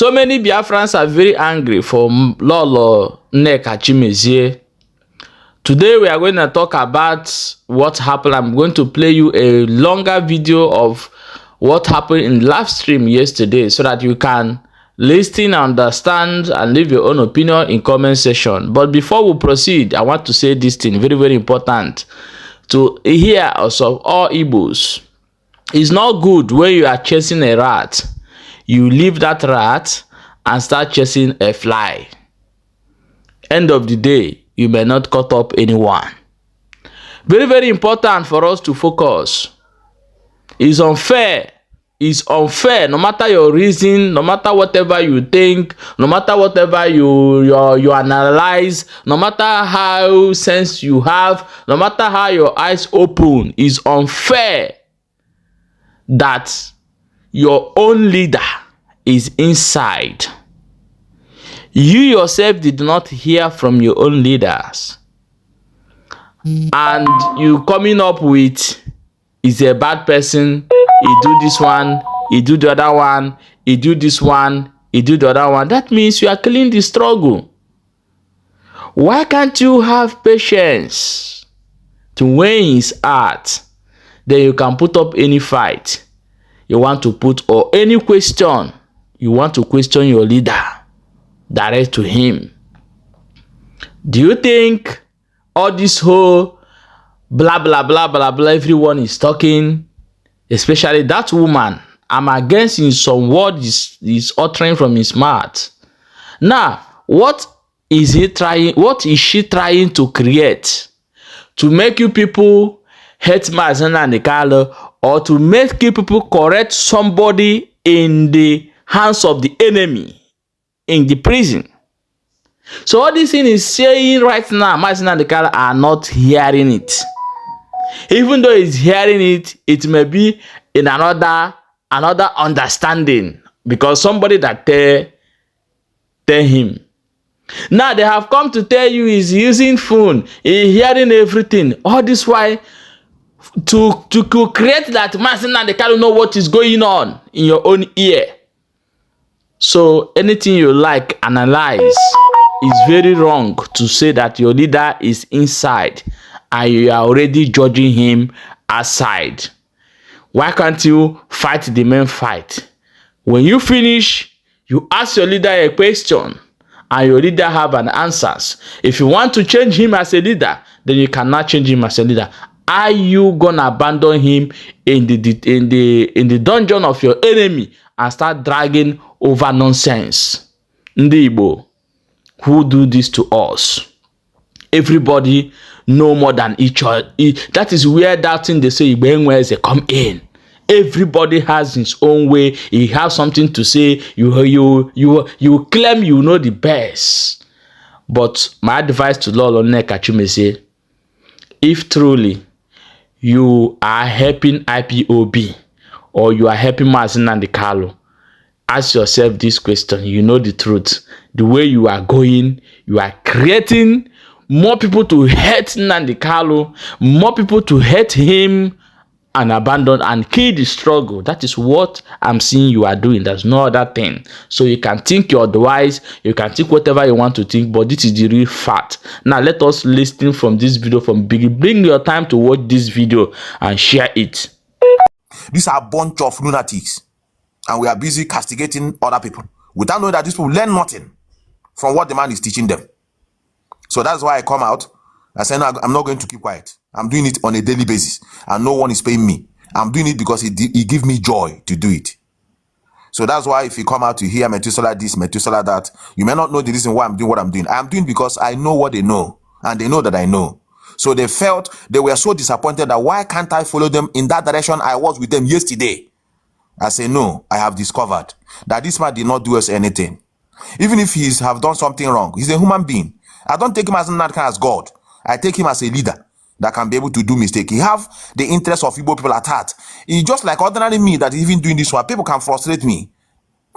So many Biafrans are very angry for L0LO, Nneka, Chimezie. Today we are going to talk about what happened. I'm going to play you a longer video of what happened in live stream yesterday so that you can listen, understand, and leave your own opinion in comment section. But before we proceed, I want to say this thing, very, very important to hear also all Igbos. It's not good when you are chasing a rat, you leave that rat and start chasing a fly. End of the day, you may not cut up anyone. Very, very important for us to focus. It's unfair. It's unfair. No matter your reason, no matter whatever you think, no matter whatever you analyze, no matter how sense you have, no matter how your eyes open, it's unfair that your own leader is inside. You yourself did not hear from your own leaders, and you coming up with is a bad person, he do this one, he do the other one, he do this one, he do the other one. That means you are killing the struggle. Why can't you have patience to weigh his heart? Then you can put up any fight you want to put, or any question you want to question your leader, direct to him. Do you think all this whole blah blah blah blah blah everyone is talking, especially that woman, I'm against in some words is uttering from his mouth? Now, what is he trying, what is she trying to create? To make you people hate Mazi and Nneka, or to make you people correct somebody in the hands of the enemy in the prison? So all this thing is saying right now, Mazi and Nneka are not hearing it. Even though he's hearing it, it may be in another understanding, because somebody that tell him. Now they have come to tell you he's using phone, he's hearing everything. All this why to create that Mazi and Nneka know what is going on in your own ear. So anything you like, analyze. It's very wrong to say that your leader is inside and you are already judging him outside. Why can't you fight the main fight? When you finish, you ask your leader a question and your leader have an answers. If you want to change him as a leader, then you cannot change him as a leader. Are you gonna abandon him in the dungeon of your enemy and start dragging over nonsense? Ndị Igbo, who do this to us? Everybody know more than each other. That is where that thing they say Igbo come in. Everybody has his own way. He has something to say. You claim you know the best. But my advice to L0LO, Nneka, Chimezie, if truly you are helping IPOB or you are helping Mazi and Nneka, ask yourself this question. You know the truth. The way you are going, you are creating more people to hate Nnamdikanu, more people to hate him and abandon and kill the struggle. That is what I'm seeing you are doing. There's no other thing. So you can think your otherwise, you can think whatever you want to think, but this is the real fact. Now let us listen from this video from beginning. Bring your time to watch this video and share it. These are a bunch of lunatics, and we are busy castigating other people without knowing that these people learn nothing from what the man is teaching them. So that's why I come out. I say, no, I'm not going to keep quiet. I'm doing it on a daily basis, and no one is paying me. I'm doing it because it gives me joy to do it. So that's why if you come out to hear Methuselah this, Methuselah that, you may not know the reason why I'm doing what I'm doing. I'm doing because I know what they know, and they know that I know. So they felt, they were so disappointed that why can't I follow them in that direction I was with them yesterday? I say, no, I have discovered that this man did not do us anything. Even if he have done something wrong, he's a human being. I don't take him as God. I take him as a leader that can be able to do mistake. He have the interest of Igbo people at heart. He's just like ordinary me that even doing this one. People can frustrate me.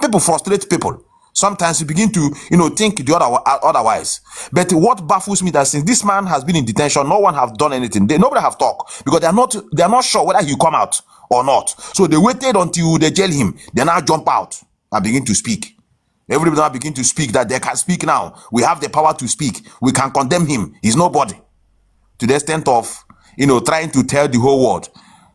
People frustrate people. Sometimes you begin to, think the otherwise. But what baffles me that since this man has been in detention, no one have done anything. Nobody have talked because they are not sure whether he come out or not. So they waited until they jail him. They now jump out and begin to speak. Everybody now begin to speak that they can speak now. We have the power to speak. We can condemn him. He's nobody. To the extent of, trying to tell the whole world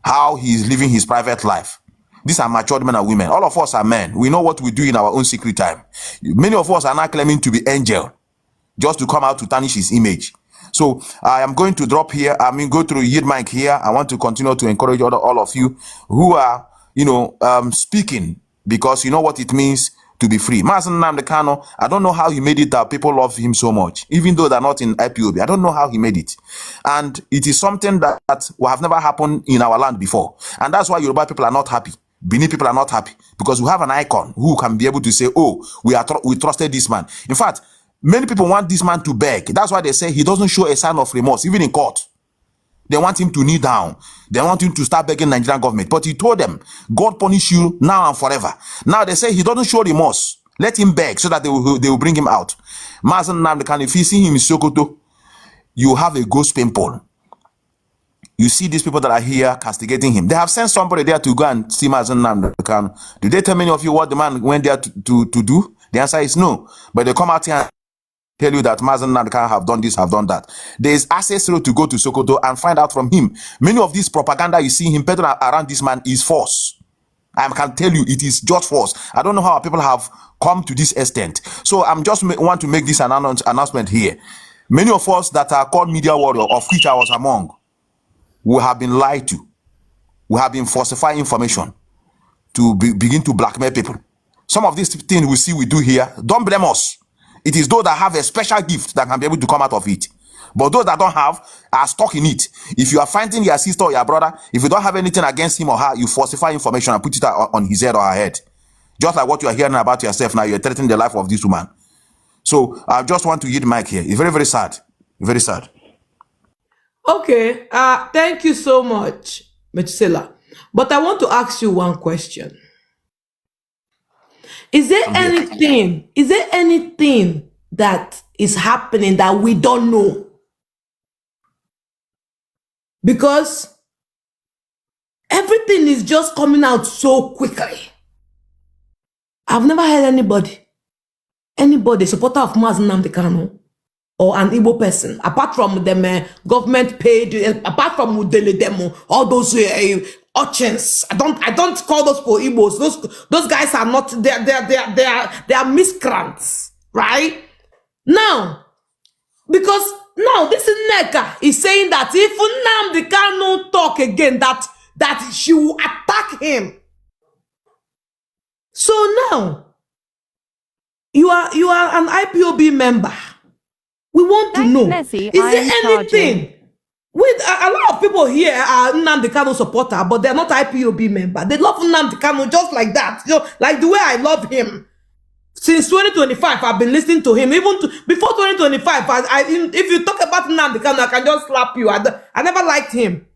how he is living his private life. These are matured men and women. All of us are men. We know what we do in our own secret time. Many of us are now claiming to be angel just to come out to tarnish his image. So I am going to drop here. Go through yield mic here. I want to continue to encourage all of you who are, speaking, because you know what it means to be free. Mazi Nnamdikanu, I don't know how he made it that people love him so much, even though they're not in IPOB. I don't know how he made it. And it is something that will have never happened in our land before. And that's why Yoruba people are not happy. Benin people are not happy, because we have an icon who can be able to say, oh, we trusted this man. In fact, many people want this man to beg. That's why they say he doesn't show a sign of remorse, even in court. They want him to kneel down. They want him to start begging Nigerian government. But he told them, God punish you now and forever. Now they say he doesn't show remorse. Let him beg so that they will bring him out. Mazi Nnamdikanu, if you see him in Sokoto, you have a ghost pimple. You see these people that are here castigating him. They have sent somebody there to go and see Mazi Nnamdikanu. Did they tell many of you what the man went there to do? The answer is no. But they come out here and tell you that Mazi Nnamdikanu have done this, have done that. There is access road to go to Sokoto and find out from him. Many of this propaganda you see him peddling around this man is false. I can tell you it is just false. I don't know how people have come to this extent. So I'm just want to make this announcement here. Many of us that are called media warrior, of which I was among, we have been lied to. We have been falsifying information to begin to blackmail people. Some of these things we see we do here, don't blame us. It is those that have a special gift that can be able to come out of it. But those that don't have are stuck in it. If you are fighting your sister or your brother, if you don't have anything against him or her, you falsify information and put it on his head or her head. Just like what you are hearing about yourself now, you're threatening the life of this woman. So I just want to yield the mic here. It's very, very sad. Very sad. Okay. Thank you so much, Metsela. But I want to ask you one question. Is there anything that is happening that we don't know? Because everything is just coming out so quickly. I've never heard anybody supporter of Mazi Nnamdikanu or an Igbo person, apart from them government paid, apart from Udele demo, all those urchins. I don't call those for Igbos. Those guys are not. They are miscreants, right? Now, because now this is Nneka is saying that if Nnamdikanu talk again, that she will attack him. So now you are an IPOB member. We want to know, is there anything? With a lot of people here are Nnamdikanu supporter, but they're not IPOB member. They love Nnamdikanu just like that, like the way I love him. Since 2025, I've been listening to him. Even before 2025, if you talk about Nnamdikanu, I can just slap you. I never liked him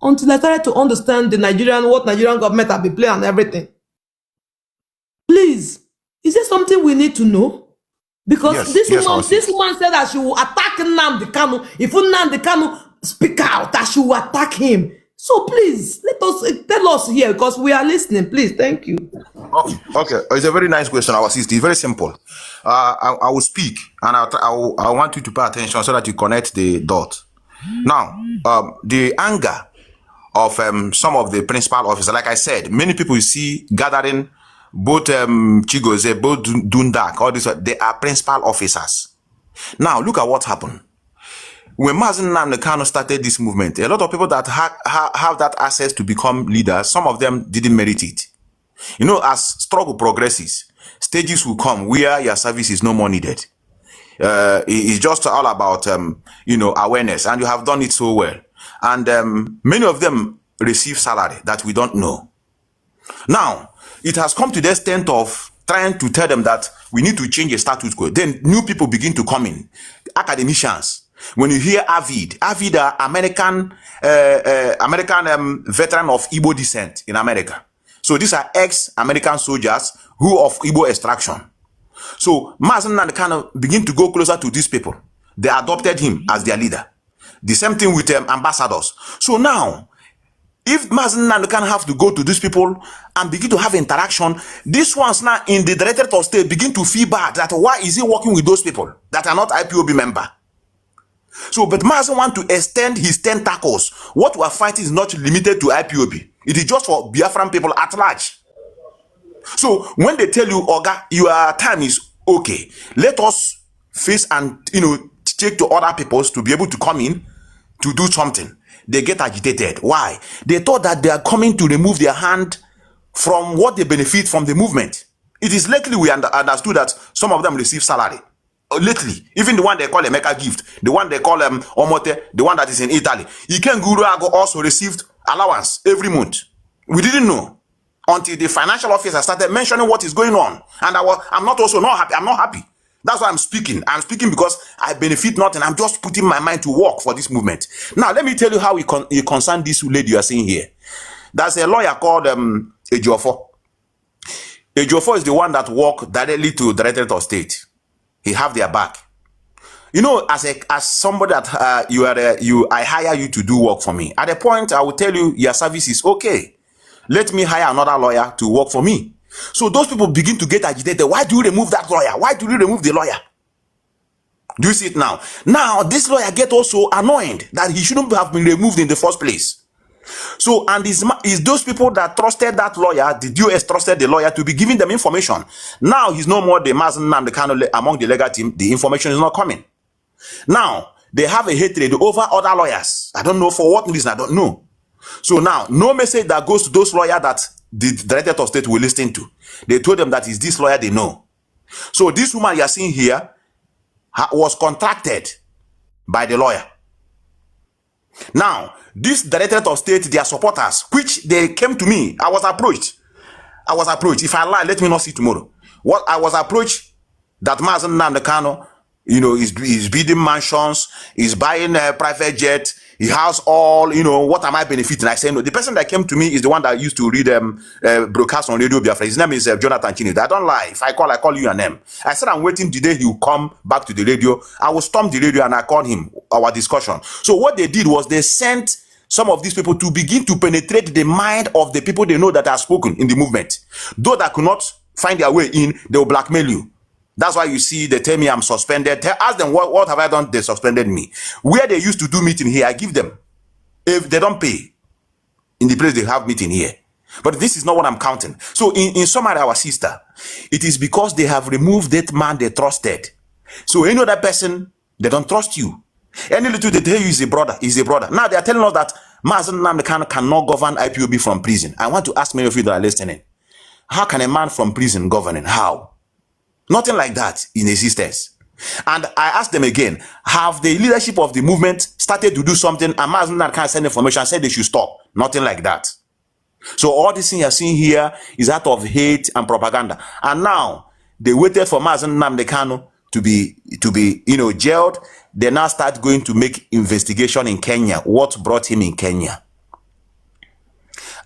until I started to understand what Nigerian government have been playing and everything. Please, is there something we need to know? Because this woman said that she will attack Nnamdikanu. If Nnamdikanu speak out, that she will attack him. So please, tell us here, because we are listening. Please, thank you. Okay. It's a very nice question, our sister. It's very simple. I will speak, and I want you to pay attention so that you connect the dots. Now, the anger of some of the principal officers, like I said, many people you see gathering, both Chigozie, both Dundak, all this, they are principal officers. Now, look at what happened. When Mazi Nnamdikanu started this movement, a lot of people that have that access to become leaders, some of them didn't merit it. As struggle progresses, stages will come where your service is no more needed. It's just all about, awareness, and you have done it so well. And many of them receive salary that we don't know. Now, it has come to the extent of trying to tell them that we need to change the status quo. Then new people begin to come in, academicians. When you hear Avid, American veteran of Igbo descent in America. So these are ex-American soldiers who of Igbo extraction. So Mazi Nnamdikanu begin to go closer to these people. They adopted him as their leader. The same thing with ambassadors. So now, If Mazi Nnamdikanu have to go to these people and begin to have interaction, these ones now in the Directorate of State begin to feel bad that why is he working with those people that are not IPOB member? So, but Mazi want to extend his tentacles. What we are fighting is not limited to IPOB. It is just for Biafran people at large. So, when they tell you, Oga, your time is okay, let us face and, take to other peoples to be able to come in to do something. They get agitated. Why? They thought that they are coming to remove their hand from what they benefit from the movement. It is lately we understood that some of them receive salary. Lately, even the one they call Nneka gift, the one they call Omote, the one that is in Italy, Iken Guru Ago also received allowance every month. We didn't know until the financial officer started mentioning what is going on, and I'm not happy. I'm not happy. That's why I'm speaking. I'm speaking because I benefit nothing. I'm just putting my mind to work for this movement. Now, let me tell you how it concerns this lady you are seeing here. There's a lawyer called Ejiofor. Ejiofor is the one that work directly to the Directorate of State. He have their back. As somebody that I hire you to do work for me. At a point, I will tell you your service is okay. Let me hire another lawyer to work for me. So those people begin to get agitated. Why do you remove that lawyer? Why do you remove the lawyer? Do you see it now? Now, this lawyer get also annoyed that he shouldn't have been removed in the first place. So, and is those people that trusted that lawyer, the DOS trusted the lawyer to be giving them information. Now, he's no more the Mazi Nnamdikanu among the legal team. The information is not coming. Now, they have a hatred over other lawyers. I don't know for what reason, I don't know. So now, no message that goes to those lawyers that the Directorate of State will listen to. They told them that is this lawyer they know. So this woman you are seeing here was contracted by the lawyer. Now, this Directorate of State, their supporters, which they came to me, I was approached. If I lie, let me not see tomorrow. What I was approached that Mazi Nnamdikanu, is building mansions, is buying a private jet, he has all, what am I benefiting? I say, no, the person that came to me is the one that used to read broadcast on Radio Biafra. His name is Jonathan Chimezie. I don't lie. If I call you your name. I said, I'm waiting the day he will come back to the radio. I will storm the radio and I called him, our discussion. So what they did was they sent some of these people to begin to penetrate the mind of the people they know that are spoken in the movement. Those that could not find their way in, they will blackmail you. That's why you see they tell me I'm suspended. Ask them what have I done? They suspended me. Where they used to do meeting here, I give them. If they don't pay in the place they have meeting here. But this is not what I'm counting. So in summary, our sister, it is because they have removed that man they trusted. So any other person, they don't trust you. Any little they tell you is a brother, Now they are telling us that Mazi Nnamdikanu cannot govern IPOB from prison. I want to ask many of you that are listening. How can a man from prison govern? How? Nothing like that in existence. And I asked them again, have the leadership of the movement started to do something and Mazi Nnamdikanu send information and said they should stop? Nothing like that. So all this thing you're seeing here is out of hate and propaganda. And now they waited for Mazi Nnamdikanu to be jailed. They now start going to make investigation in Kenya. What brought him in Kenya?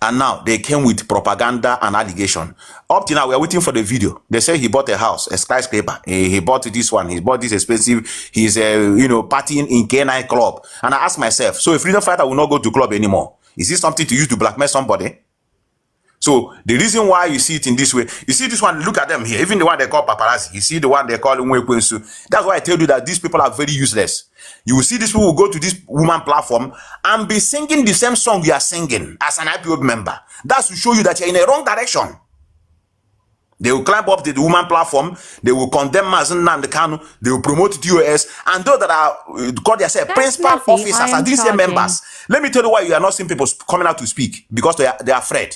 And now they came with propaganda and allegation. Up to now, we are waiting for the video. They say he bought a house, a skyscraper. He bought this one. He bought this expensive. He's partying in K9 club. And I ask myself, so a freedom fighter will not go to club anymore. Is this something to use to blackmail somebody? So the reason why you see it in this way, you see this one, look at them here. Even the one they call paparazzi. You see the one they call Nwekwensu. That's why I tell you that these people are very useless. You will see these people will go to this woman platform and be singing the same song you are singing as an IPOB member. That's to show you that you're in a wrong direction. They will climb up to the woman platform. They will condemn Mazi Nnamdikanu. They will promote DOS. And those that are called themselves principal officers and these same members. Let me tell you why you are not seeing people coming out to speak. Because they are afraid.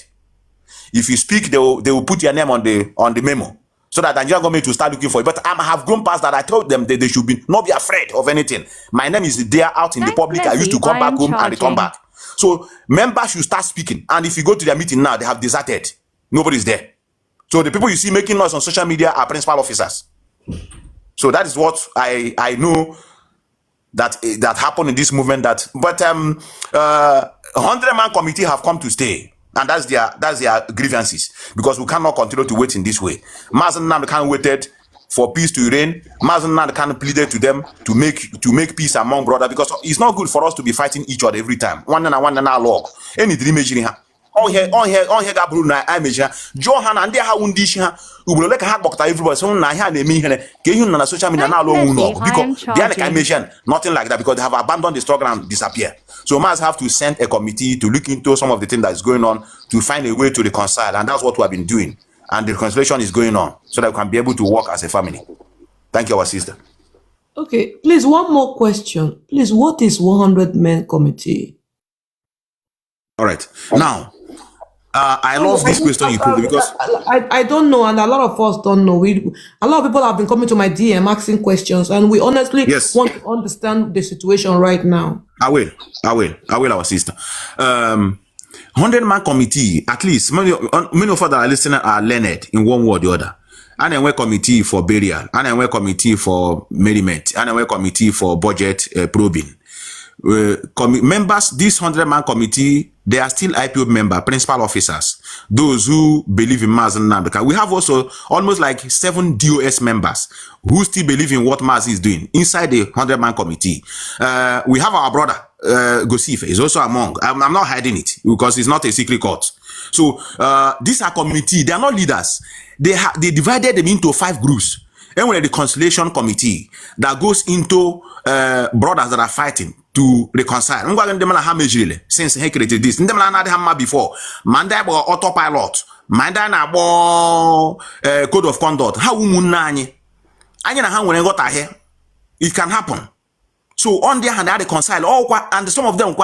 If you speak, they will put your name on the memo. So that the Nigerian government will start looking for it. But I have grown past that. I told them that they should not be afraid of anything. My name is there out in the public. I used to come back home and return back. So members should start speaking. And if you go to their meeting now, they have deserted. Nobody's there. So the people you see making noise on social media are principal officers. So that is what I know that happened in this movement. But 100-man committee have come to stay. And that's their grievances, because we cannot continue to wait in this way. Mazi Nnamdikanu waited for peace to reign. Mazi Nnamdikanu pleaded to them to make peace among brothers, because it's not good for us to be fighting each other every time. One and log. Any dream measuring her. On here, Gabruna, I measure. Johan and their Houndish, who will like a hat everybody. So I had a mean, Gayun and social media now because they are like mentioned, nothing like that, because they have abandoned the struggle and disappear. So Maz have to send a committee to look into some of the things that is going on to find a way to reconcile, and that's what we have been doing. And the reconciliation is going on so that we can be able to work as a family. Thank you, our sister. Okay, please, one more question. Please, what is 100-men committee? All right. Now, I love this question you put, because I don't know, and a lot of us don't know. A lot of people have been coming to my DM asking questions, and we honestly want to understand the situation right now. I will, our sister. 100-man committee, at least many of us that are listening are learned in one way or the other. And then we committee for burial, and then we committee for merriment, and then we committee for budget probing. Members, this 100-man committee, they are still IPOB member, principal officers, those who believe in Mazi Nnamdikanu. We have also almost like 7 DOS members who still believe in what Mazi is doing inside the 100-man committee. We have our brother, Gosif, is also among. I'm not hiding it because it's not a secret court. So these are committee, they are not leaders. They divided them into 5 groups. And when the reconciliation committee that goes into brothers that are fighting to reconcile. Since he created this, before Manda autopilot, Manda na code of conduct. How munani? It can happen. So on their hand, they reconcile all, and some of them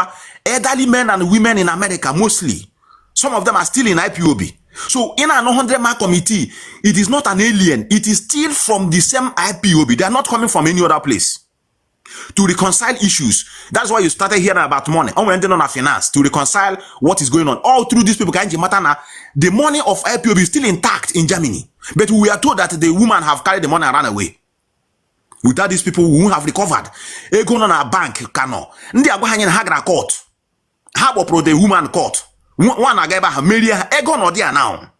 elderly men and women in America mostly. Some of them are still in IPOB. So in an 100-man committee, it is not an alien. It is still from the same IPOB. They are not coming from any other place. To reconcile issues. That's why you started hearing about money. And we're ending on our finance to reconcile what is going on. All through these people, the money of IPOB is still intact in Germany. But we are told that the woman have carried the money and run away. Without these people, we won't have recovered. They go on our bank, Kano. They are going to Hagra court. How about the woman court? One agaba Maria Egon or there now.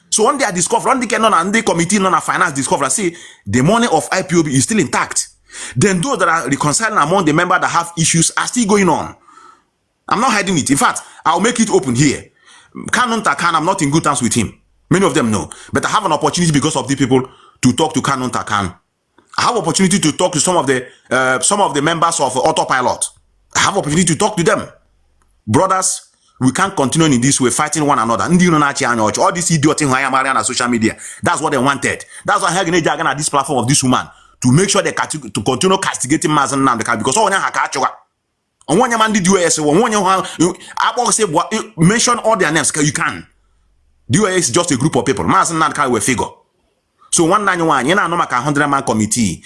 So on they are discovered, on the canon and the committee on finance discover, see the money of IPOB is still intact. Then those that are reconciling among the members that have issues are still going on. I'm not hiding it. In fact, I'll make it open here. Nnamdikanu, I'm not in good terms with him. Many of them know. But I have an opportunity because of the people to talk to Nnamdikanu. I have opportunity to talk to some of the members of Autopilot. I have opportunity to talk to them. Brothers, we can't continue in this way, fighting one another. All this idiot thing on social media. That's what they wanted. That's why I'm going at this platform of this woman to make sure they to continue castigating Mazi Nnamdikanu, because all on one man did US, mention all their names. You can. DOS is just a group of people. Mazi Nnamdikanu will figure. So 191, 100-man committee.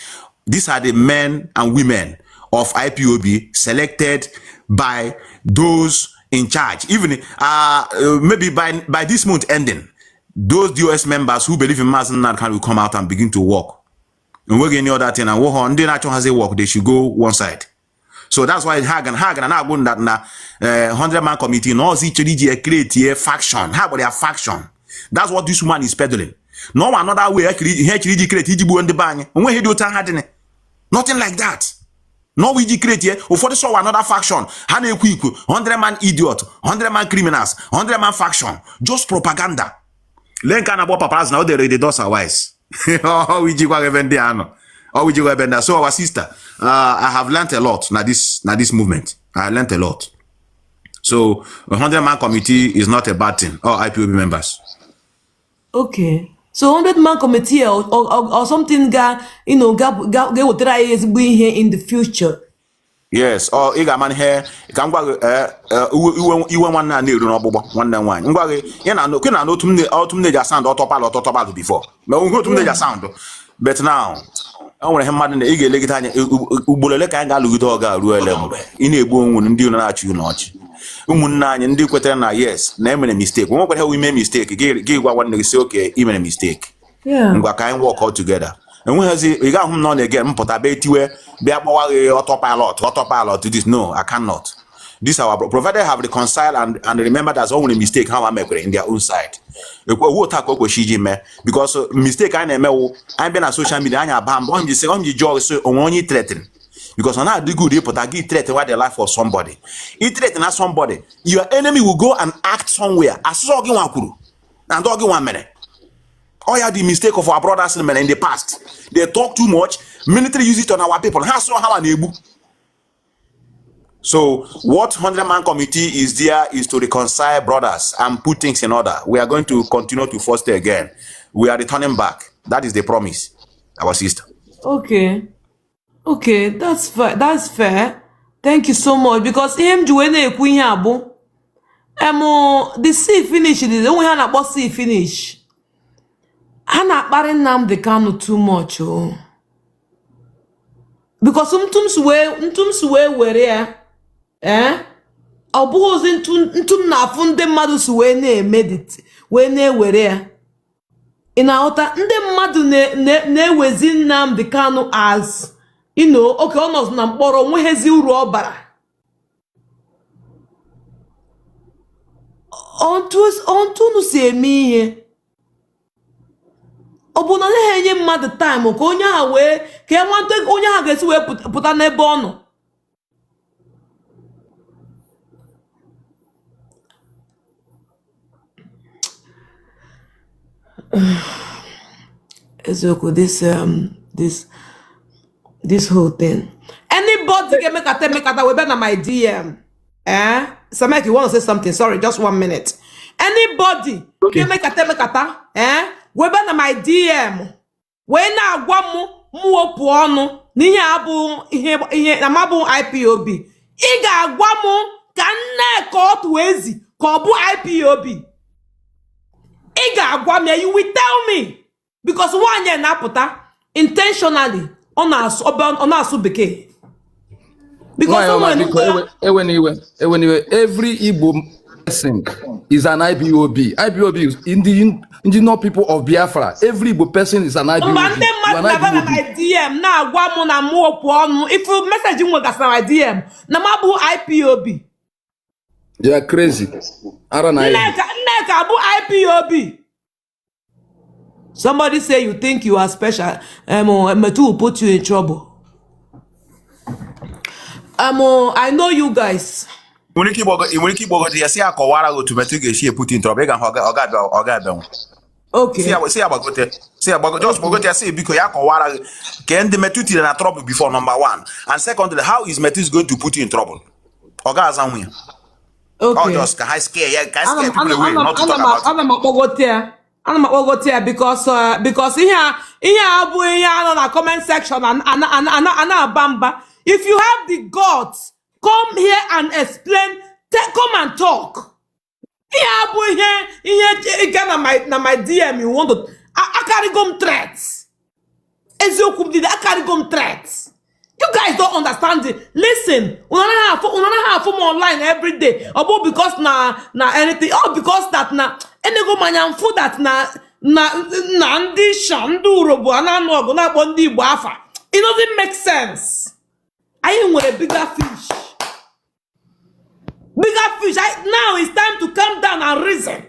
These are the men and women of IPOB selected by those in charge. Even maybe by this month ending, those DOS members who believe in Mazi Nnamdikanu will come out and begin to work. And work any other thing and work on. They actually has a work. They should go one side. So that's why Hagan and I going that na 100-man committee. No, create a faction. How about their faction? That's what this woman is peddling. No another way. He create. He on the bang. When he do nothing like that. No, we create here. For this another faction. 100-man idiot, 100-man criminals, 100-man faction. Just propaganda. Nneka about papas now they does are wise. Oh, we so our sister, I have learned a lot now this movement. I learned a lot. So 100-man committee is not a bad thing. All IPOB members. Okay. So 100-man committee or something get what try is being here in the future. Yes, or man here can go you one na no bobo one ngwa you na no tum ne sound autopilot before me go tum ne sound, but now I want him mad na ị ga-elegide anya ugbolele ka anyị ga-alụgide ọga ruo ele mgbe ị na-egbu onwe ndị na-achị n'ọchị ụmụnne anyị ndị kwetara na yes na emere mistake when we make mistake gị gwa nwanne gị say okay ị mere mistake ngwa ka anyị work out together. Enweghịzi ị ga-ahụ m nọ na again mpụta be tiwe bịa kpọwa gị autopilot to this. No, I cannot. This our provided have reconciled and remember that's only mistake how I make in their own side. Because mistake I never I'm been on social media and I'm just saying you job so only threaten. Because on that do good but I give threaten what the life of somebody. It threaten at somebody. Your enemy will go and act somewhere. I saw you one kuru and dog 1 minute. Oh yeah, the mistake of our brothers in the past. They talk too much. Military use it on our people. So what 100-man committee is there is to reconcile brothers and put things in order. We are going to continue to foster again. We are returning back. That is the promise, our sister. Okay, that's fair. That's fair. Thank you so much. Because him juene ekwu abu. The sea finish. The only hand about sea finish. Hana akpari Nnamdikanu too much. Oh. Because mtumswe were ya. Ọ bụghịzi ntum na-afụ ndị mmadụ si wee na-emedite wee na-ewere ya. Ị na-aghọta ndị mmadụ na-ewezi Nnamdikanu as oke ọ nọzụ na mkpọrọ nweghezi uru ọ bara. Ọntụnụ si eme ihe ọ bụ na naghị enye mmadụ time ka onye ha wee ka e nwante onye ha ga-esi wee pụta n'ebe ọ nọ. Ezoko, this whole thing. Anybody can make a we better my DM. Samek, you want to say something? Sorry, just 1 minute. Anybody can make a we better my DM. When I want more puano, niya abu namabu IPOB. Iga agwamu ka Nneka otu ezi ka ọ bụ IPOB. You will tell me because one year na-apụta intentionally on us bekee. Because every Igbo person is an IPOB. IPOB is indigenous people of Biafra. Every Igbo person is an IPOB. If you message my DM, namabu IPOB. You are crazy. Nneka IPOB. Somebody say you think you are special. Metu will put you in trouble. I know you guys. When you keep you see a Kowara go to Metu she put in trouble. Okay. See about just Bogotia say because Kowara can the Metu in trouble before number 1. And secondly, how is Metu going to put you in trouble? Oga Azanwi. Okay. Or just can I scare people away, not to talk about because here na comment section and bamba. If you have the guts, come here and explain. Come and talk. Here my DM. You want to? I carry gum threats. Eziokum did I carry gum threats. You guys don't understand it. Listen, una have online every day. About because na anything. Oh, because that na enego manyamfu that na ndi shandu robo anano na bondi Igbo afa. It doesn't make sense. I am with a bigger fish. Bigger fish. Now it's time to come down and reason.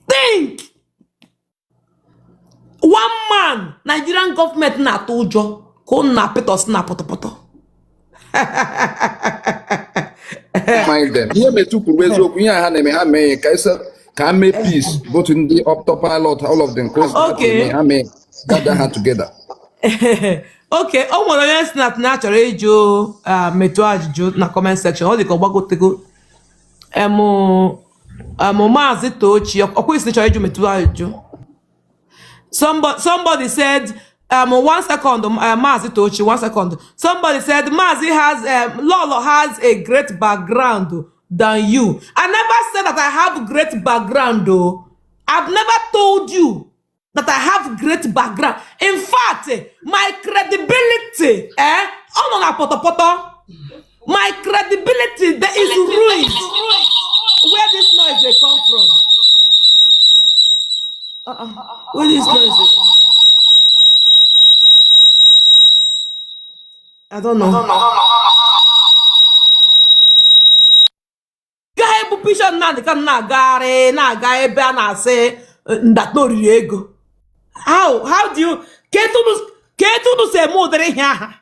Think. One man, Nigerian government na tojo. Mind them. Here me too. Can make peace both in the autopilot, all of them. Okay. I may got their hand together. Okay. Oh, well, yes, not natural. Joe, metuaj na comment section. All the go tego. Mazi tochi. Okwe snitch jo metuaj. Somebody said. 1 second, Mazi tochi. 1 second. Somebody said Mazi has L0LO has a great background than you. I never said that I have great background though. I've never told you that I have great background. In fact, my credibility, my credibility that is ruined. Where this noise they come from? Where this noise they come from? I don't know. Expòsition Nnamdikanu na-aga ebe a na-asị ndatori ego. How do you ketunu say modere here?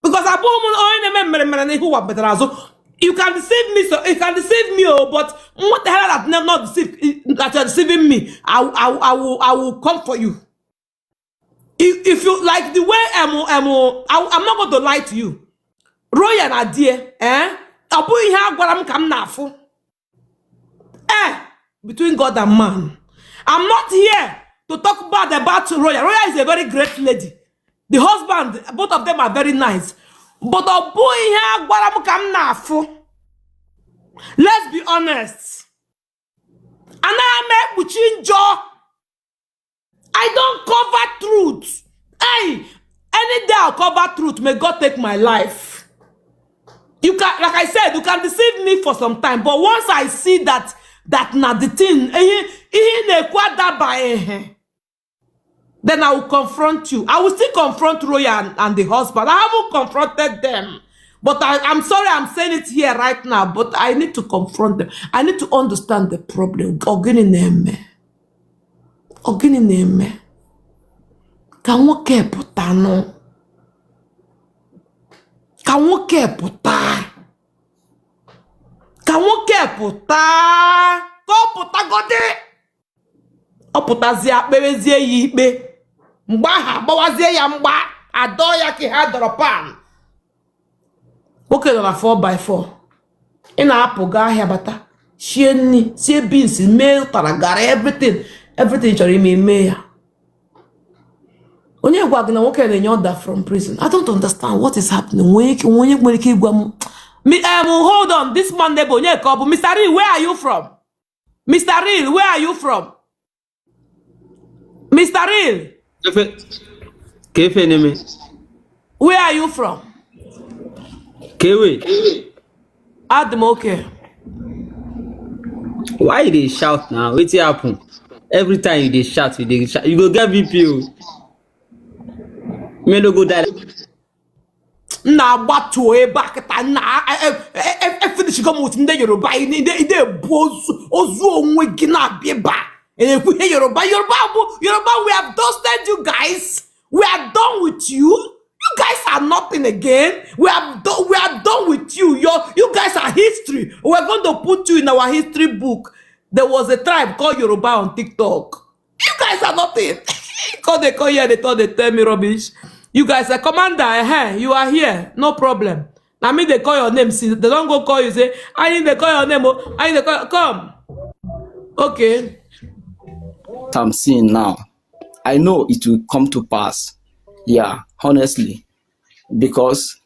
Because I you can deceive me, so you can deceive me, but what the hell that not deceive that you're deceiving me? I will come for you. If you like the way I'm not going to lie to you. Royal idea, I'll put in here what I'm coming now for. Between God and man. I'm not here to talk bad about Royal. Royal is a very great lady. The husband, both of them are very nice. But I'll put in here what I'm coming now for. Let's be honest. And I am between jaw. I don't cover truth. Hey, any day I'll cover truth. May God take my life. You can, like I said, you can deceive me for some time, but once I see that not the thing, then I will confront you. I will still confront Roya and the husband. I haven't confronted them, but I'm sorry I'm saying it here right now. But I need to confront them. I need to understand the problem. Can we keep putano? Can we keep puta? Can we keep puta? Go puta go de. O puta zia bebezie yibe. Mba ha bawazie ya mba. Adoya ki ha dropan. Okay, on a 4x4. Ina apoga ahia bata. Shieni, sie beans, mail, taragara, everything chori me ya. Onye gwa na nwoke na order from prison. I don't understand what is happening. Hold on, this man nebo onye ko bu Mr. Real, where are you from? Mr. Real, where are you from? Mr. Real. Where are you from? Kewe. Adam, okay. Why they shout now? What's happen? Every time you shout, you go get VPO. Me no go die. Na gbatu e back ta na finish come with the Yoruba in the bozu ozu onwe gi na bieba and we Yoruba we have dusted you guys. We are done with you. You guys are nothing again. We are done with you. You guys are history. We're going to put you in our history book. There was a tribe called Yoruba on TikTok. You guys are nothing. Because they call here, they thought they tell me rubbish. You guys are commander, you are here, no problem. Now me they call your name, see, they don't go call you, say, I need to call your name, I need to call, come. Okay. I'm seeing now. I know it will come to pass. Yeah, honestly. Because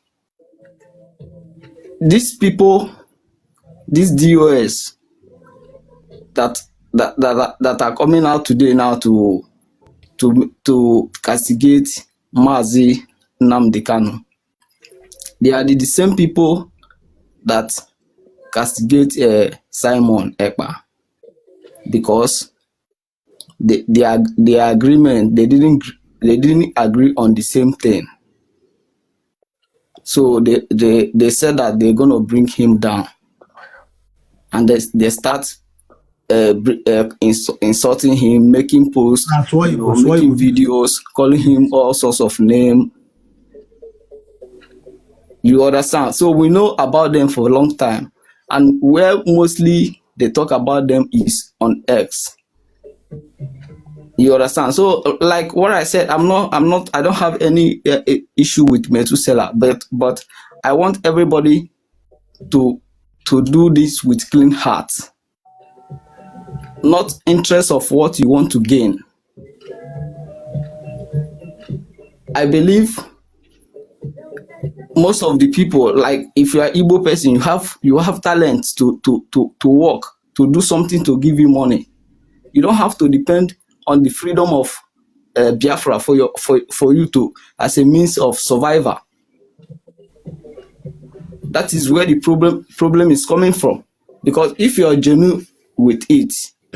these people, these DOS that are coming out today now to castigate Mazi Nnamdikanu. They are the same people that castigate Simon Ekpa, because the agreement they didn't agree on the same thing. So they said that they're gonna bring him down, and they start insulting him, making posts, making videos, calling him all sorts of names. You understand? So we know about them for a long time, and where mostly they talk about them is on X. You understand? So, like what I said, I don't have any issue with Methuselah, but I want everybody to do this with clean hearts. Not interest of what you want to gain. I believe most of the people, like if you are Igbo person, you have talent to work, to do something to give you money. You don't have to depend on the freedom of Biafra for you to as a means of survival. That is where the problem is coming from. Because if you are genuine with it,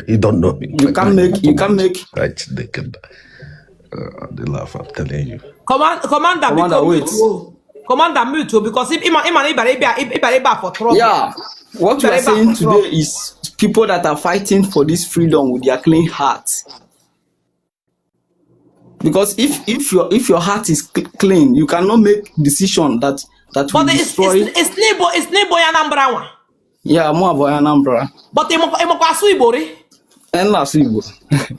you don't know me. You can make. Right, they laugh. I'm telling you. Commander, wait. Commander, mute because if Iman for trouble. Yeah. What we are saying today is people that are fighting for this freedom with their clean hearts. Because if your heart is clean, you cannot make decision that will But destroy. it's Igbo Anambra one. Yeah, more about Anambra. But imo kwasu Igbo re. And that's Igbo.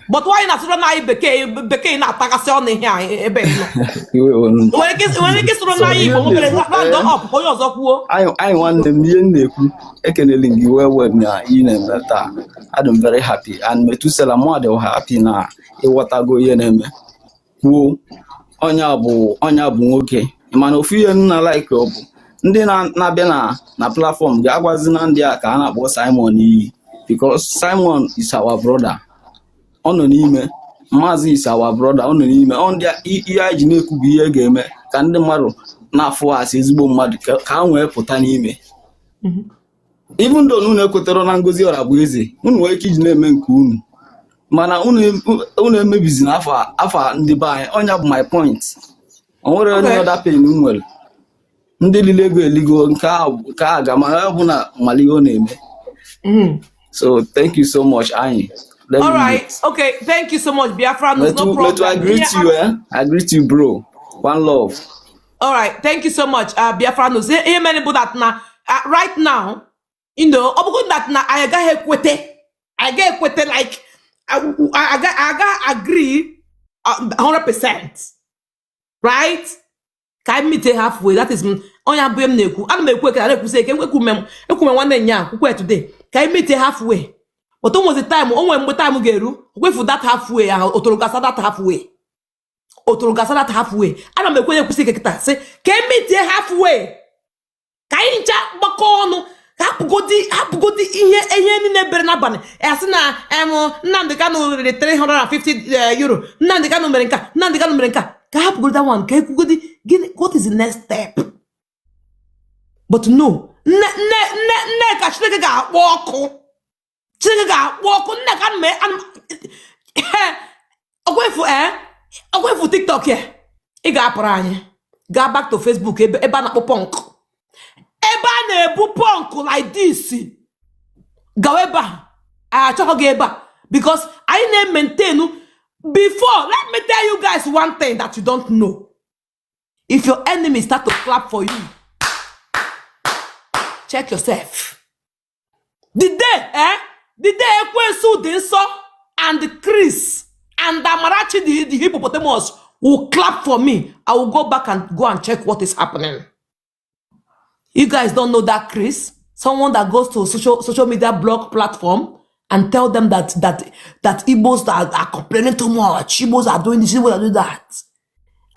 But why na suru na bekee na atakasi on here ebe no. When it gets to na Igbo mo bere round up onye ozo kwuo. I want them ihe na-ekwu ekenele gị well na ị na-eme taa. I'm very happy and Metusela more dey happy na ịghọtago ihe na-eme. Kwuo onye bụ nwoke mana ofu ihe nna like ọ bụ ndị na-abịa na platform ga-agwazi na ndị a ka a na-akpọ Simon iyi because Simon is our brother. Ọ nọ n'ime Mazi is our brother. Ọ nọ n'ime ọ ndị ihe anyị ji na-ekwu bụ ihe ga-eme ka ndị mmadụ na-afụ asị ezigbo mmadụ ka ha wee pụta n'ime. Even though unu ekwetara na ngozi ọra bụ eze unu nwere ike iji na-eme nke unu mana unu emebizi na afa ndị be anyị ọnya bụ my point. O nwere onye other pain nwere ndị lilego eligo nke a ga ma ọ bụ na maligo na-eme. So thank you so much, Anyi. All right, okay, thank you so much, Biafra. No problem. I greet you, I greet you, bro. One love. All right, thank you so much, Biafra. No, say many people that now, right now, you know, that now I get equate like I agree 100%, right? Can meet halfway. That is onya bem neku. I don't make I say eku one nya today. Can meet halfway. But almost the time when time geru wait for that halfway otologasa that halfway. Otologasa that halfway. I don't make we say can meet halfway. Can ncha bakono hapugodi ihe ni nebere na bani. Asi na Nnamdikanu the 350 euro. Nnamdikanu merenka. Can hapugodi that one? Can you what is the next step? But no. Nneka Chineke ga-akpọ ọkụ Nneka me ogwefu TikTok ya ị ga-apụrụ anyị ga back to Facebook ebe a na-akpọ punk ebe a na-ebu punk like this gawa ebe a achọghị gị ebe a because anyị na-maintain before. Let me tell you guys one thing that you don't know. If your enemy start to clap for you, check yourself. The day Ekwensu the Nso and the Chris and Amarachi the hippopotamus will clap for me, I will go back and go and check what is happening. You guys don't know that Chris, someone that goes to social media blog platform and tell them that Igbos are complaining too much, Igbos are doing this, Igbos are doing that,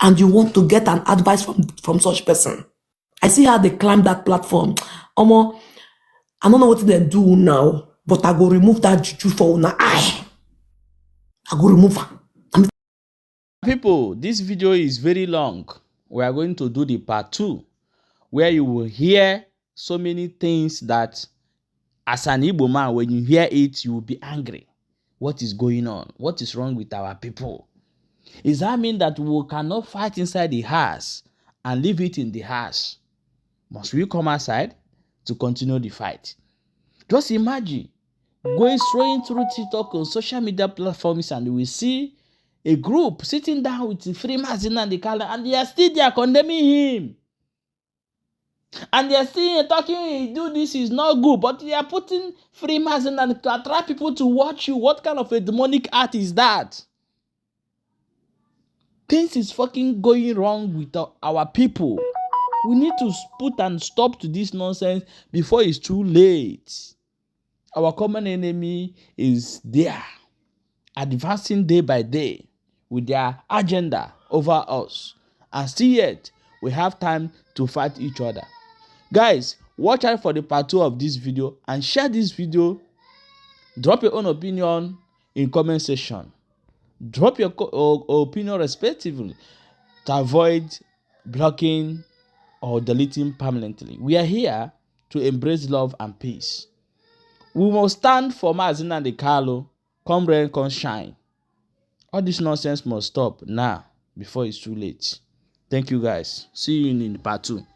and you want to get an advice from such person. I see how they climb that platform. Omo, I don't know what they do now, but I go remove that juju for una eye. I go remove her. People, this video is very long. We are going to do the part 2, where you will hear so many things that as an Igbo man, when you hear it, you will be angry. What is going on? What is wrong with our people? Does that mean that we cannot fight inside the house and leave it in the house? Must we come outside to continue the fight? Just imagine going straight through TikTok on social media platforms and we see a group sitting down with Mazi and Nnamdikanu and they are still there condemning him. And they are still talking, do this is not good, but they are putting Mazi and to attract people to watch you. What kind of a demonic art is that? Things is fucking going wrong with our people. We need to put and stop to this nonsense before it's too late. Our common enemy is there, advancing day by day with their agenda over us. And still yet, we have time to fight each other. Guys, watch out for the part 2 of this video and share this video. Drop your own opinion in comment section. Drop your opinion respectively to avoid blocking or deleting permanently. We are here to embrace love and peace. We must stand for Mazi and Nnamdikanu. Come rain, come shine. All this nonsense must stop now before it's too late. Thank you guys. See you in part 2.